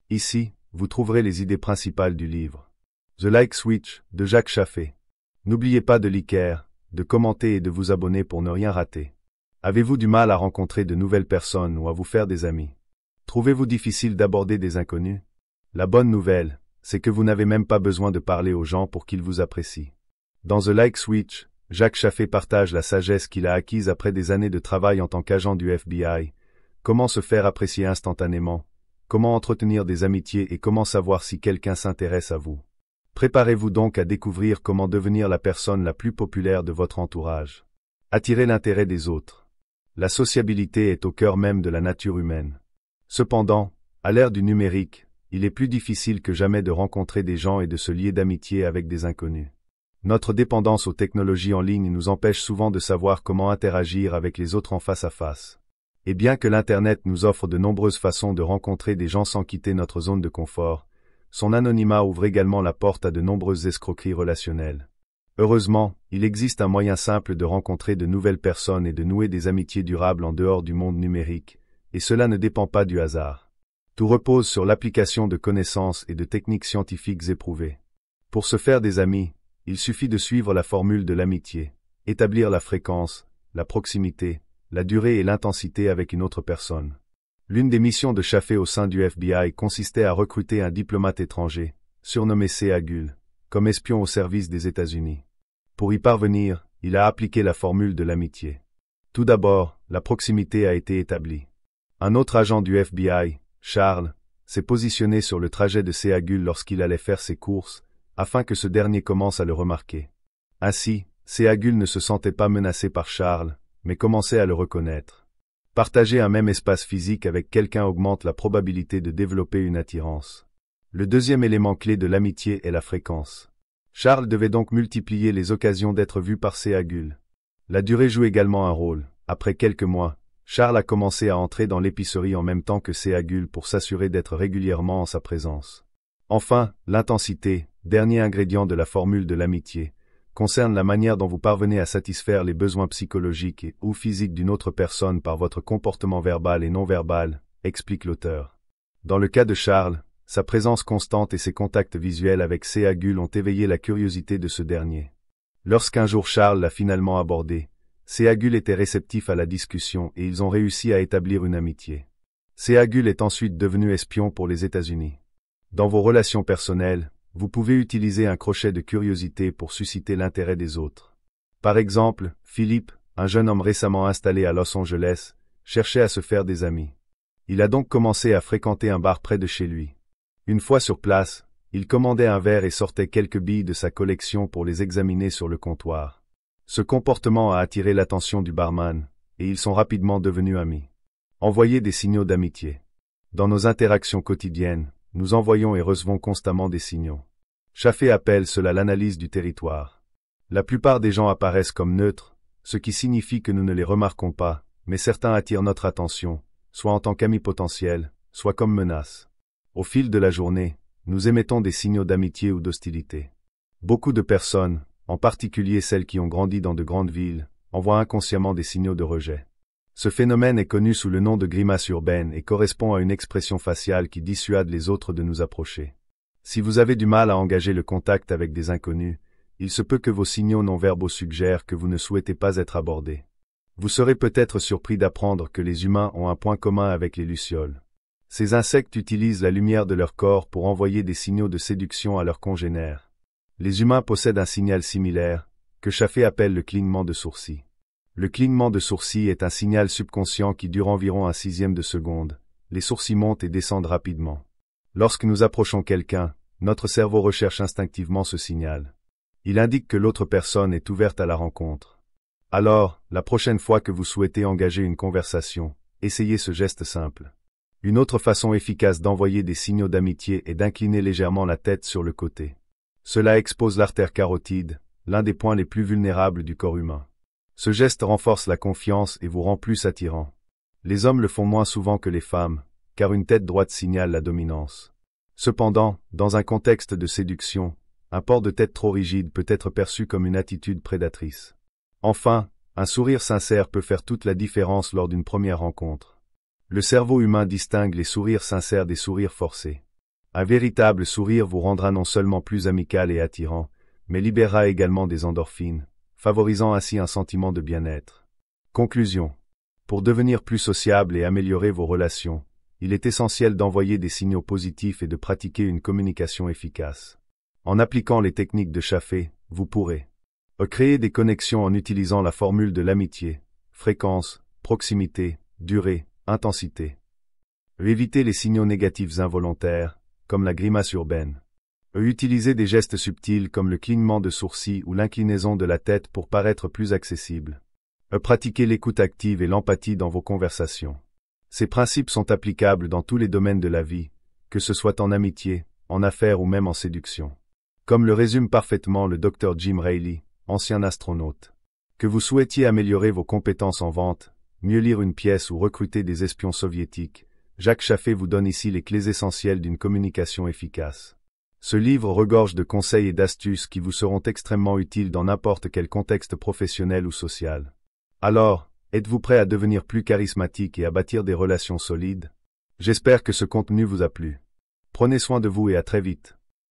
Ici, vous trouverez les idées principales du livre. The Like Switch, de Jacques Chaffé. N'oubliez pas de liker, de commenter et de vous abonner pour ne rien rater. Avez-vous du mal à rencontrer de nouvelles personnes ou à vous faire des amis? Trouvez-vous difficile d'aborder des inconnus? La bonne nouvelle, c'est que vous n'avez même pas besoin de parler aux gens pour qu'ils vous apprécient. Dans The Like Switch, Jacques Chaffé partage la sagesse qu'il a acquise après des années de travail en tant qu'agent du FBI, comment se faire apprécier instantanément, comment entretenir des amitiés et comment savoir si quelqu'un s'intéresse à vous. Préparez-vous donc à découvrir comment devenir la personne la plus populaire de votre entourage. Attirez l'intérêt des autres. La sociabilité est au cœur même de la nature humaine. Cependant, à l'ère du numérique, il est plus difficile que jamais de rencontrer des gens et de se lier d'amitié avec des inconnus. Notre dépendance aux technologies en ligne nous empêche souvent de savoir comment interagir avec les autres en face à face. Et bien que l'Internet nous offre de nombreuses façons de rencontrer des gens sans quitter notre zone de confort, son anonymat ouvre également la porte à de nombreuses escroqueries relationnelles. Heureusement, il existe un moyen simple de rencontrer de nouvelles personnes et de nouer des amitiés durables en dehors du monde numérique, et cela ne dépend pas du hasard. Tout repose sur l'application de connaissances et de techniques scientifiques éprouvées. Pour se faire des amis, il suffit de suivre la formule de l'amitié, établir la fréquence, la proximité, la durée et l'intensité avec une autre personne. L'une des missions de Chaffé au sein du FBI consistait à recruter un diplomate étranger, surnommé C.A. Gull, comme espion au service des États-Unis. Pour y parvenir, il a appliqué la formule de l'amitié. Tout d'abord, la proximité a été établie. Un autre agent du FBI, Charles, s'est positionné sur le trajet de C.A. Gull lorsqu'il allait faire ses courses, afin que ce dernier commence à le remarquer. Ainsi, C.A. Gull ne se sentait pas menacé par Charles, mais commençait à le reconnaître. Partager un même espace physique avec quelqu'un augmente la probabilité de développer une attirance. Le deuxième élément clé de l'amitié est la fréquence. Charles devait donc multiplier les occasions d'être vu par C.A. Gull. La durée joue également un rôle. Après quelques mois, Charles a commencé à entrer dans l'épicerie en même temps que C.A. Gull pour s'assurer d'être régulièrement en sa présence. Enfin, l'intensité, dernier ingrédient de la formule de l'amitié, concerne la manière dont vous parvenez à satisfaire les besoins psychologiques ou physiques d'une autre personne par votre comportement verbal et non verbal, explique l'auteur. Dans le cas de Charles, sa présence constante et ses contacts visuels avec C.A. Gull ont éveillé la curiosité de ce dernier. Lorsqu'un jour Charles l'a finalement abordé, C.A. Gull était réceptif à la discussion et ils ont réussi à établir une amitié. C.A. Gull est ensuite devenu espion pour les États-Unis. Dans vos relations personnelles, vous pouvez utiliser un crochet de curiosité pour susciter l'intérêt des autres. Par exemple, Philippe, un jeune homme récemment installé à Los Angeles, cherchait à se faire des amis. Il a donc commencé à fréquenter un bar près de chez lui. Une fois sur place, il commandait un verre et sortait quelques billes de sa collection pour les examiner sur le comptoir. Ce comportement a attiré l'attention du barman, et ils sont rapidement devenus amis. Envoyer des signaux d'amitié. Dans nos interactions quotidiennes, nous envoyons et recevons constamment des signaux. Chaffé appelle cela l'analyse du territoire. La plupart des gens apparaissent comme neutres, ce qui signifie que nous ne les remarquons pas, mais certains attirent notre attention, soit en tant qu'amis potentiels, soit comme menaces. Au fil de la journée, nous émettons des signaux d'amitié ou d'hostilité. Beaucoup de personnes, en particulier celles qui ont grandi dans de grandes villes, envoient inconsciemment des signaux de rejet. Ce phénomène est connu sous le nom de grimace urbaine et correspond à une expression faciale qui dissuade les autres de nous approcher. Si vous avez du mal à engager le contact avec des inconnus, il se peut que vos signaux non-verbaux suggèrent que vous ne souhaitez pas être abordé. Vous serez peut-être surpris d'apprendre que les humains ont un point commun avec les lucioles. Ces insectes utilisent la lumière de leur corps pour envoyer des signaux de séduction à leurs congénères. Les humains possèdent un signal similaire, que Chaffé appelle le clignement de sourcils. Le clignement de sourcils est un signal subconscient qui dure environ un sixième de seconde. Les sourcils montent et descendent rapidement. Lorsque nous approchons quelqu'un, notre cerveau recherche instinctivement ce signal. Il indique que l'autre personne est ouverte à la rencontre. Alors, la prochaine fois que vous souhaitez engager une conversation, essayez ce geste simple. Une autre façon efficace d'envoyer des signaux d'amitié est d'incliner légèrement la tête sur le côté. Cela expose l'artère carotide, l'un des points les plus vulnérables du corps humain. Ce geste renforce la confiance et vous rend plus attirant. Les hommes le font moins souvent que les femmes, car une tête droite signale la dominance. Cependant, dans un contexte de séduction, un port de tête trop rigide peut être perçu comme une attitude prédatrice. Enfin, un sourire sincère peut faire toute la différence lors d'une première rencontre. Le cerveau humain distingue les sourires sincères des sourires forcés. Un véritable sourire vous rendra non seulement plus amical et attirant, mais libérera également des endorphines, favorisant ainsi un sentiment de bien-être. Conclusion. Pour devenir plus sociable et améliorer vos relations, il est essentiel d'envoyer des signaux positifs et de pratiquer une communication efficace. En appliquant les techniques de Chaffee, vous pourrez créer des connexions en utilisant la formule de l'amitié, fréquence, proximité, durée, intensité. Éviter les signaux négatifs involontaires, comme la grimace urbaine. Utiliser des gestes subtils comme le clignement de sourcils ou l'inclinaison de la tête pour paraître plus accessible. Pratiquer l'écoute active et l'empathie dans vos conversations. Ces principes sont applicables dans tous les domaines de la vie, que ce soit en amitié, en affaires ou même en séduction. Comme le résume parfaitement le Dr Jim Raley, ancien astronaute. Que vous souhaitiez améliorer vos compétences en vente, mieux lire une pièce ou recruter des espions soviétiques, Jacques Chaffee vous donne ici les clés essentielles d'une communication efficace. Ce livre regorge de conseils et d'astuces qui vous seront extrêmement utiles dans n'importe quel contexte professionnel ou social. Alors, êtes-vous prêt à devenir plus charismatique et à bâtir des relations solides? J'espère que ce contenu vous a plu. Prenez soin de vous et à très vite.